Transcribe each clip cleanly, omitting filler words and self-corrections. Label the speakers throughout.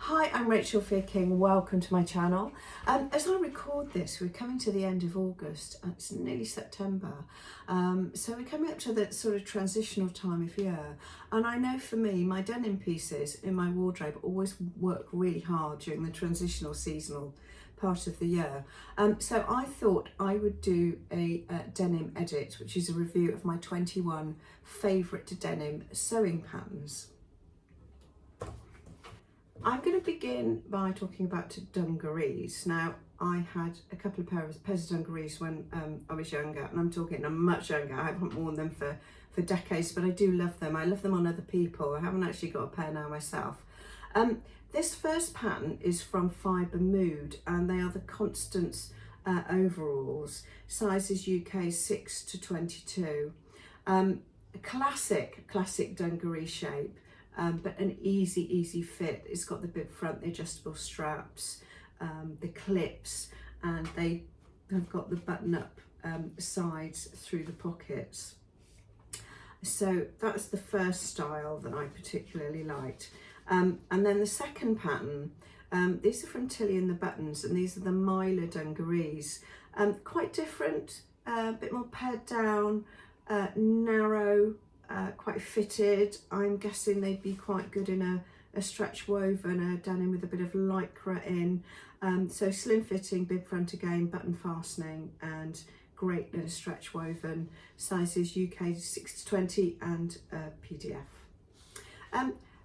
Speaker 1: Hi, I'm Rachel King. Welcome to my channel. As I record this, we're coming to the end of August and it's nearly September. So we're coming up to the sort of transitional time of year. And I know for me, my denim pieces in my wardrobe always work really hard during the transitional seasonal part of the year. So I thought I would do a denim edit, which is a review of my 21 favourite denim sewing patterns. I'm going to begin by talking about dungarees. Now, I had a couple of pairs of dungarees when I was younger, and I'm much younger. I haven't worn them for decades, but I do love them. I love them on other people. I haven't actually got a pair now myself. This first pattern is from Fibre Mood, and they are the Constance overalls, sizes UK 6 to 22. Classic dungaree shape. But an easy fit. It's got the bib front, the adjustable straps, the clips, and they have got the button-up sides through the pockets. So that's the first style that I particularly liked. And then the second pattern, these are from Tilly and the Buttons, and these are the Myla dungarees. Quite different, a bit more pared down, narrow, quite fitted. I'm guessing they'd be quite good in a stretch woven, a denim with a bit of lycra in. So slim fitting, bib front again, button fastening, and great in a stretch woven, sizes UK 6 to 20 and PDF.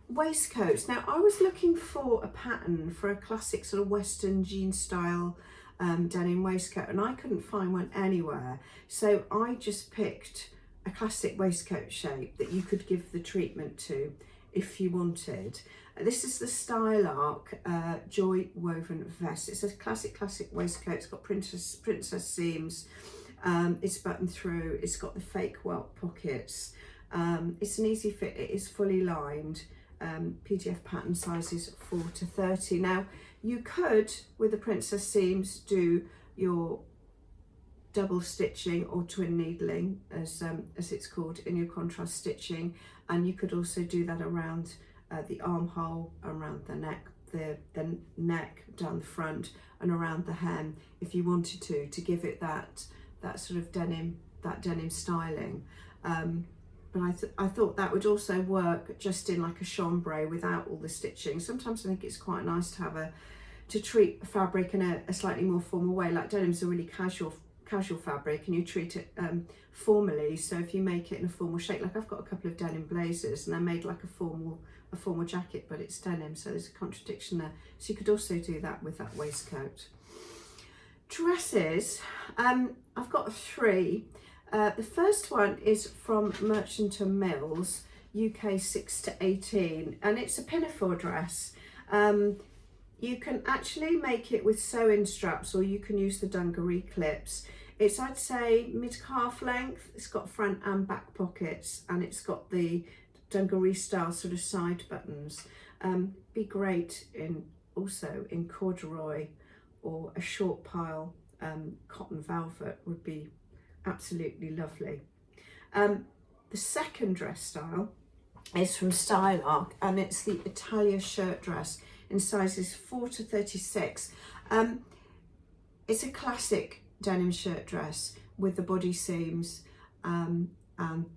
Speaker 1: Waistcoats. Now I was looking for a pattern for a classic sort of Western jean style denim waistcoat, and I couldn't find one anywhere. So I just picked a classic waistcoat shape that you could give the treatment to if you wanted. This is the Style Arc Joy Woven Vest. It's a classic waistcoat. It's got princess seams. It's buttoned through. It's got the fake welt pockets. It's an easy fit. It is fully lined. PDF pattern sizes 4 to 30. Now you could, with the princess seams, do your double stitching or twin needling, as it's called, in your contrast stitching, and you could also do that around the armhole, around the neck, down the front, and around the hem if you wanted to give it that sort of denim styling. But I thought that would also work just in like a chambray without all the stitching. Sometimes I think it's quite nice to have to treat fabric in a slightly more formal way. Like denim's a really casual fabric, and you treat it formally. So if you make it in a formal shape, like I've got a couple of denim blazers and they're made like a formal jacket, but it's denim, so there's a contradiction there. So you could also do that with that waistcoat. Dresses, I've got 3. The first one is from Merchant and Mills, UK 6 to 18, and it's a pinafore dress. You can actually make it with sew-in straps, or you can use the dungaree clips. It's, I'd say, mid-calf length. It's got front and back pockets, and it's got the dungaree style sort of side buttons. Be great also in corduroy, or a short pile cotton velvet would be absolutely lovely. The second dress style is from Style Arc, and it's the Italia shirt dress in sizes 4 to 36. It's a classic denim shirt dress with the body seams and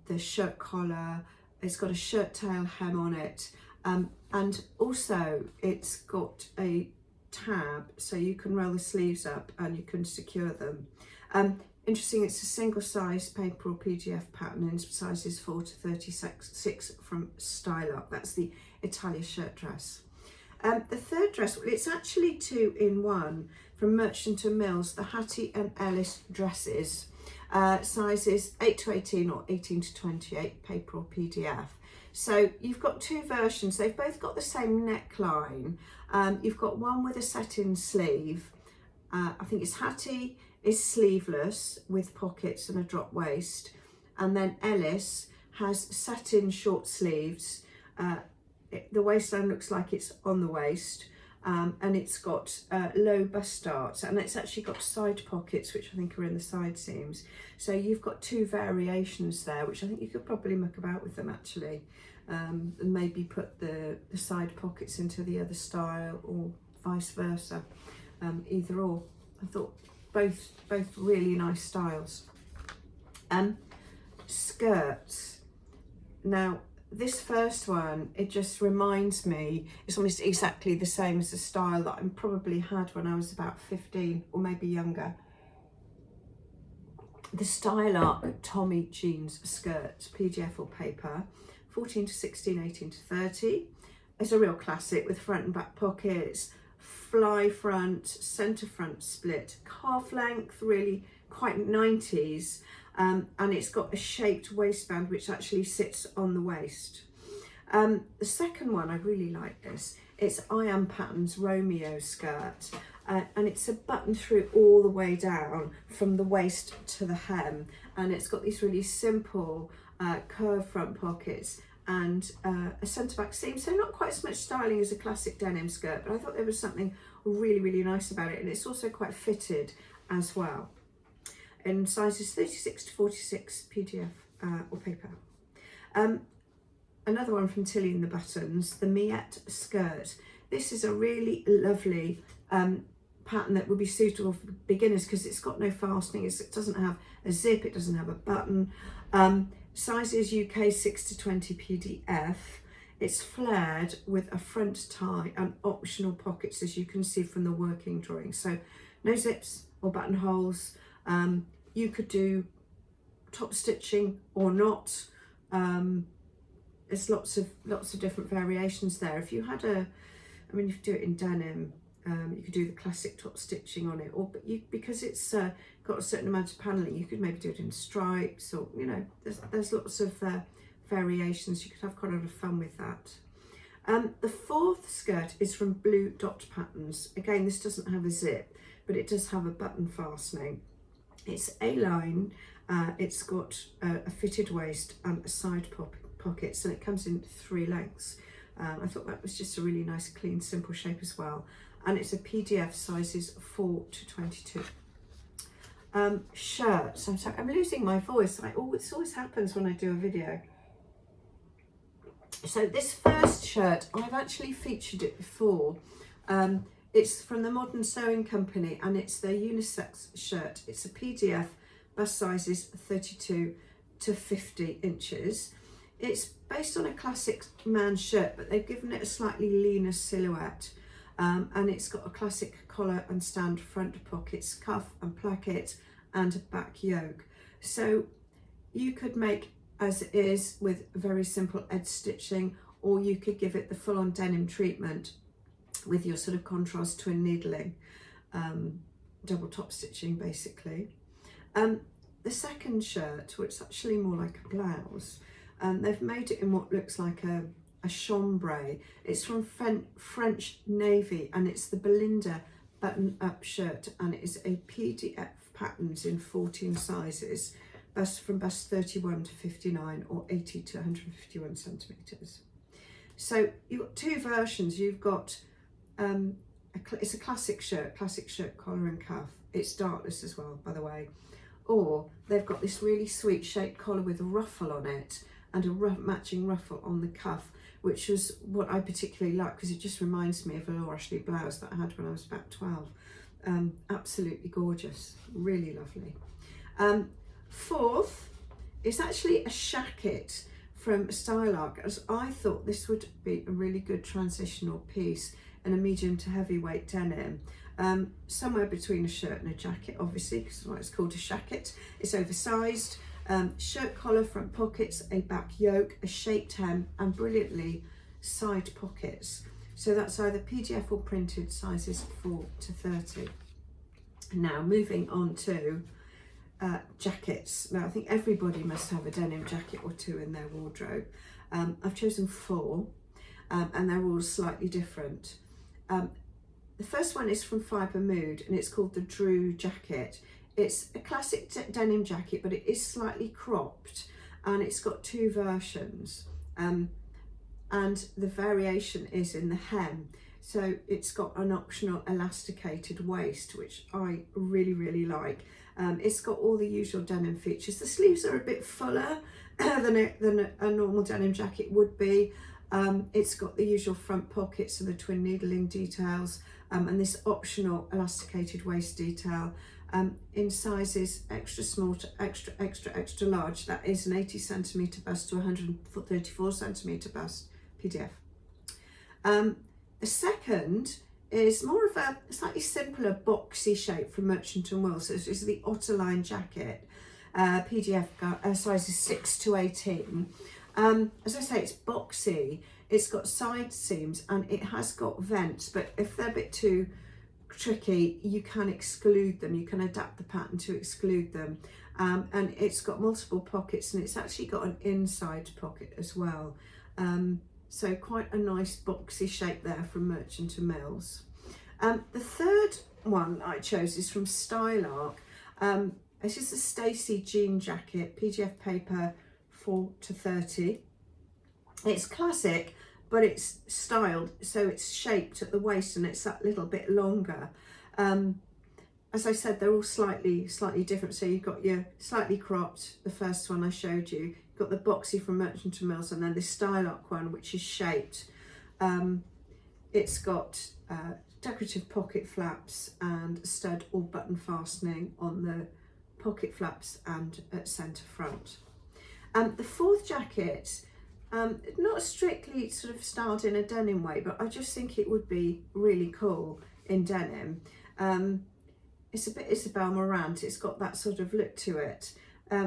Speaker 1: the shirt collar. It's got a shirt tail hem on it, and also it's got a tab, so you can roll the sleeves up and you can secure them. Interesting, it's a single size paper or PDF pattern in sizes 4 to 36 from Style Arc. That's the Italia shirt dress. The third dress, it's actually 2 in 1 from Merchant and Mills, the Hattie and Ellis dresses, sizes 8 to 18 or 18 to 28, paper or PDF. So you've got 2 versions. They've both got the same neckline. You've got one with a satin sleeve. I think it's Hattie is sleeveless with pockets and a drop waist, and then Ellis has satin short sleeves. The waistline looks like it's on the waist, and it's got low bust darts, and it's actually got side pockets which I think are in the side seams. So you've got 2 variations there, which I think you could probably muck about with them actually. and maybe put the side pockets into the other style, or vice versa, either or. I thought both really nice styles. Skirts. Now this first one, it just reminds me, it's almost exactly the same as the style that I probably had when I was about 15 or maybe younger. The Style Arc Tommy jeans skirt, PDF or paper, 14 to 16, 18 to 30. It's a real classic with front and back pockets, fly front, centre front split, calf length, really quite 90s, and it's got a shaped waistband which actually sits on the waist. The second one, I really like this. It's I Am Patterns Romeo skirt, and it's a button through all the way down from the waist to the hem, and it's got these really simple curved front pockets and a centre back seam, so not quite as much styling as a classic denim skirt, but I thought there was something really nice about it, and it's also quite fitted as well, in sizes 36 to 46 PDF or paper. Another one from Tilly and the Buttons, the Miette skirt. This is a really lovely pattern that would be suitable for beginners because it's got no fastening, it doesn't have a zip, it doesn't have a button. Sizes UK 6 to 20 PDF. It's flared with a front tie and optional pockets, as you can see from the working drawing. So no zips or buttonholes. You could do top stitching or not. There's lots of different variations there. If you had I mean, you could do it in denim. You could do the classic top stitching on it, or because it's got a certain amount of paneling, you could maybe do it in stripes, or there's lots of variations. You could have quite a lot of fun with that. The fourth skirt is from Blue Dot Patterns. Again, this doesn't have a zip, but it does have a button fastening. It's A-line. It's got a fitted waist and a side pockets, and it comes in 3 lengths. I thought that was just a really nice, clean, simple shape as well. And it's a PDF, sizes 4 to 22. Shirts. I'm sorry, I'm losing my voice. This always happens when I do a video. So this first shirt, I've actually featured it before. It's from the Modern Sewing Company, and it's their unisex shirt. It's a PDF, bust sizes 32 to 50 inches. It's based on a classic man's shirt, but they've given it a slightly leaner silhouette. And it's got a classic collar and stand, front pockets, cuff and placket, and a back yoke. So you could make as it is with very simple edge stitching, or you could give it the full-on denim treatment with your sort of contrast twin needling, double top stitching basically. The second shirt, which is actually more like a blouse, they've made it in what looks like a chambray. It's from French Navy, and it's the Belinda button-up shirt, and it is a PDF patterns in 14 sizes, from bust 31 to 59 or 80 to 151 centimetres. So you've got 2 versions. You've got it's a classic shirt collar and cuff. It's dartless as well, by the way. Or they've got this really sweet shaped collar with a ruffle on it and a matching ruffle on the cuff, which was what I particularly like because it just reminds me of a Laura Ashley blouse that I had when I was about 12. Absolutely gorgeous, really lovely. Fourth is actually a shacket from Style Arc, as I thought this would be a really good transitional piece in a medium to heavyweight denim. Somewhere between a shirt and a jacket, obviously, because that's why it's called a shacket. It's oversized. Shirt collar, front pockets, a back yoke, a shaped hem, and brilliantly side pockets. So that's either PDF or printed, sizes 4 to 30. Now moving on to jackets. Now I think everybody must have a denim jacket or 2 in their wardrobe. I've chosen 4, and they're all slightly different. The first one is from Fibre Mood, and it's called the Drew jacket. It's a classic denim jacket, but it is slightly cropped, and it's got 2 versions. And the variation is in the hem. So it's got an optional elasticated waist, which I really like. It's got all the usual denim features. The sleeves are a bit fuller than a normal denim jacket would be. It's got the usual front pockets and the twin needling details, and this optional elasticated waist detail in sizes extra small to extra large. That is an 80 centimetre bust to 134 centimetre bust PDF. The second is more of a slightly simpler boxy shape from Merchant & Will. So this is the Otterline jacket, PDF sizes 6 to 18. As I say, it's boxy, it's got side seams and it has got vents, but if they're a bit too tricky, you can exclude them. You can adapt the pattern to exclude them. And it's got multiple pockets, and it's actually got an inside pocket as well. So quite a nice boxy shape there from Merchant & Mills. The third one I chose is from Stylark. This is a Stacey jean jacket, PDF paper 4 to 30. It's classic, but it's styled, so it's shaped at the waist and it's that little bit longer. As I said, they're all slightly different. So you've got your slightly cropped, the first one I showed you. You've got the boxy from Merchant & Mills, and then the Stylark one, which is shaped. It's got decorative pocket flaps and stud or button fastening on the pocket flaps and at centre front. The fourth jacket, not strictly sort of styled in a denim way, but I just think it would be really cool in denim. It's a bit Isabel Marant. It's got that sort of look to it.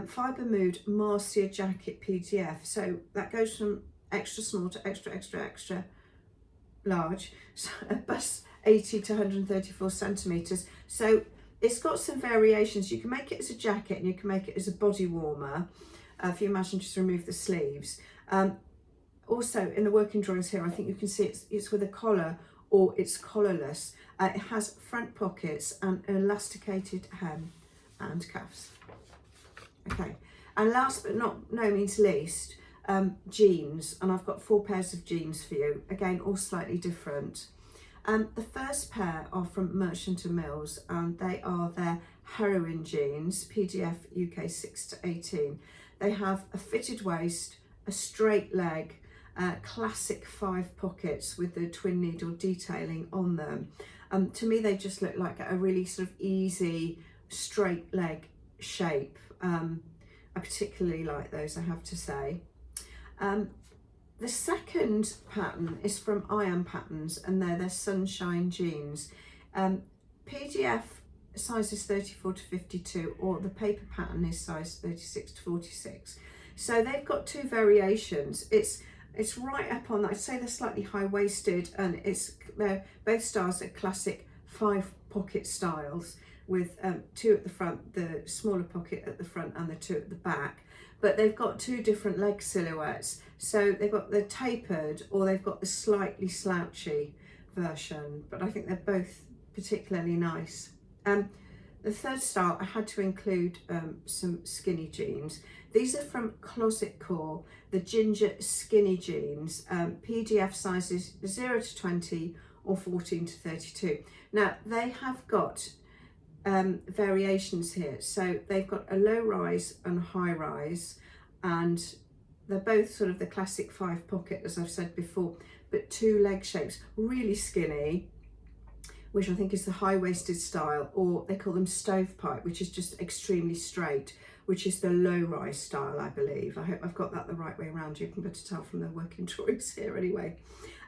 Speaker 1: Fibre Mood Marcia jacket PDF. So that goes from extra small to extra large. So a bust 80 to 134 centimetres. So it's got some variations. You can make it as a jacket and you can make it as a body warmer. If you imagine, just remove the sleeves. Also in the working drawings here, I think you can see it's with a collar or it's collarless. It has front pockets and an elasticated hem and cuffs. Okay, and last but no means least, jeans. And I've got 4 pairs of jeans for you. Again, all slightly different. The first pair are from Merchant & Mills, and they are their Heroin jeans, PDF UK 6 to 18. They have a fitted waist, a straight leg, classic 5 pockets with the twin needle detailing on them. To me, they just look like a really sort of easy, straight leg shape. I particularly like those, I have to say. The second pattern is from Iron Patterns, and they're their Sunshine jeans. PDF sizes 34 to 52, or the paper pattern is size 36 to 46. So they've got 2 variations. It's right up on, I'd say they're slightly high-waisted, and they're both styles are classic 5 pocket styles with 2 at the front, the smaller pocket at the front and the 2 at the back. But they've got 2 different leg silhouettes. So they've got the tapered, or they've got the slightly slouchy version, but I think they're both particularly nice. The third style, I had to include some skinny jeans. These are from Closet Core, the ginger skinny jeans, PDF sizes 0 to 20 or 14 to 32. Now they have got variations here. So they've got a low rise and high rise, and they're both sort of the classic 5 pocket, as I've said before, but 2 leg shapes, really skinny, which I think is the high-waisted style, or they call them stovepipe, which is just extremely straight, which is the low-rise style, I believe. I hope I've got that the right way around. You can better tell from the working drawings here anyway.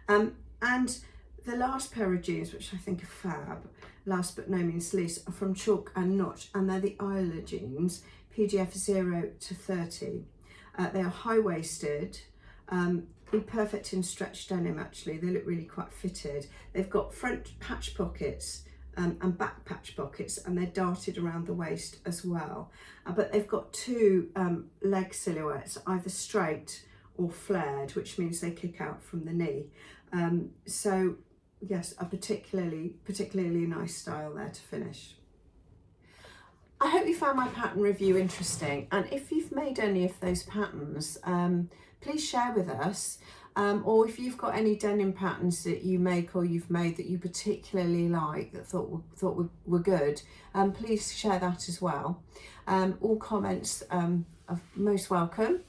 Speaker 1: And the last pair of jeans, which I think are fab, last but no means least, are from Chalk and Notch, and they're the Isla jeans, PDF 0 to 30. They are high-waisted, be perfect in stretch denim actually. They look really quite fitted. They've got front patch pockets and back patch pockets, and they're darted around the waist as well. But they've got 2 leg silhouettes, either straight or flared, which means they kick out from the knee. So yes, a particularly nice style there to finish. I hope you found my pattern review interesting, and if you've made any of those patterns, please share with us. or if you've got any denim patterns that you make or you've made that you particularly like, that thought were good, please share that as well. All comments are most welcome.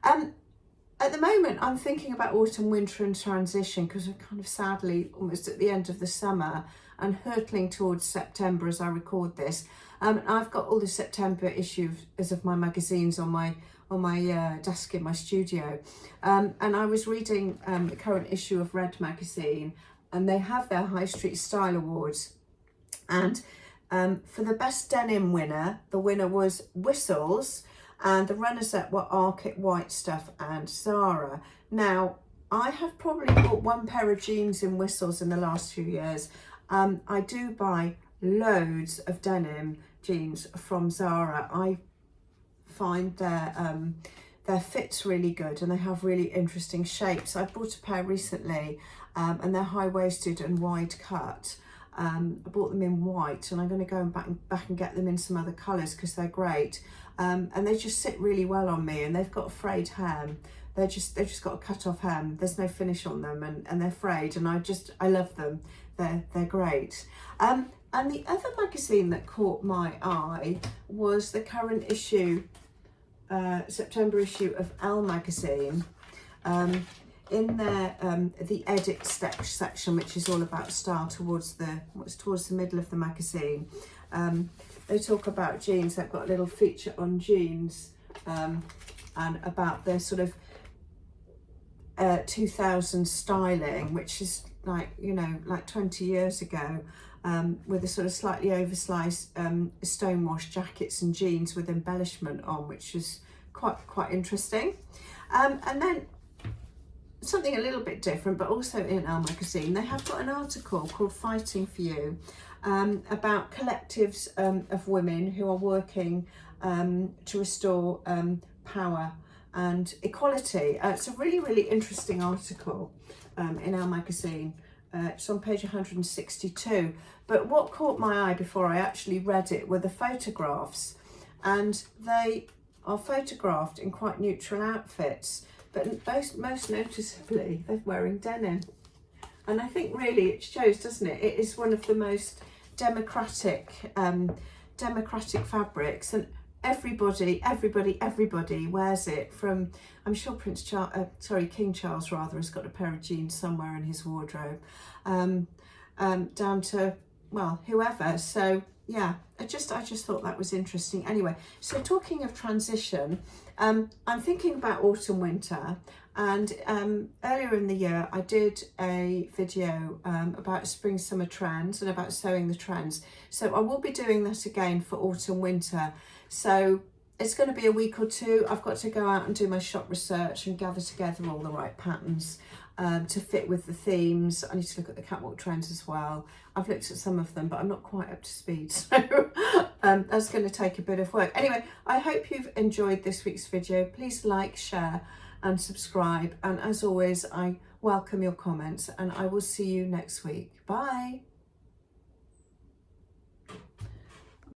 Speaker 1: At the moment, I'm thinking about autumn, winter and transition, because we're kind of sadly almost at the end of the summer and hurtling towards September as I record this. I've got all the September issues of my magazines on my desk in my studio. And I was reading the current issue of Red magazine, and they have their High Street Style Awards. And for the best denim winner, the winner was Whistles, and the runners-up were Arctic White Stuff and Zara. Now, I have probably bought one pair of jeans in Whistles in the last few years. I do buy loads of denim jeans from Zara. I find their fits really good, and they have really interesting shapes. I bought a pair recently, and they're high-waisted and wide cut. I bought them in white, and I'm going to go back and get them in some other colours because they're great. And they just sit really well on me, and they've got a frayed hem. They've just got a cut off hem. There's no finish on them, and they're frayed, and I love them. They're great. And the other magazine that caught my eye was the current issue, September issue of Elle magazine. In their the edit section, which is all about style towards the middle of the magazine, they talk about jeans. They've got a little feature on jeans, and about their sort of 2000 styling, which is like 20 years ago, with a sort of slightly oversized stonewashed jackets and jeans with embellishment on, which is quite interesting. And then something a little bit different, but also in our magazine, they have got an article called Fighting For You, about collectives of women who are working to restore power and equality. It's a really interesting article in our magazine. It's on page 162. But what caught my eye before I actually read it were the photographs, and they are photographed in quite neutral outfits, but most noticeably they're wearing denim. And I think really it shows, doesn't it? It is one of the most democratic fabrics, and everybody wears it. From, I'm sure King Charles rather has got a pair of jeans somewhere in his wardrobe, down to, well, whoever. So yeah, I just thought that was interesting. Anyway, so talking of transition, I'm thinking about autumn winter, and earlier in the year I did a video about spring summer trends and about sewing the trends. So I will be doing that again for autumn winter. So it's going to be a week or two. I've got to go out and do my shop research and gather together all the right patterns to fit with the themes. I need to look at the catwalk trends as well. I've looked at some of them, but I'm not quite up to speed, so that's going to take a bit of work. Anyway, I hope you've enjoyed this week's video. Please like, share and subscribe, and as always I welcome your comments, and I will see you next week. Bye.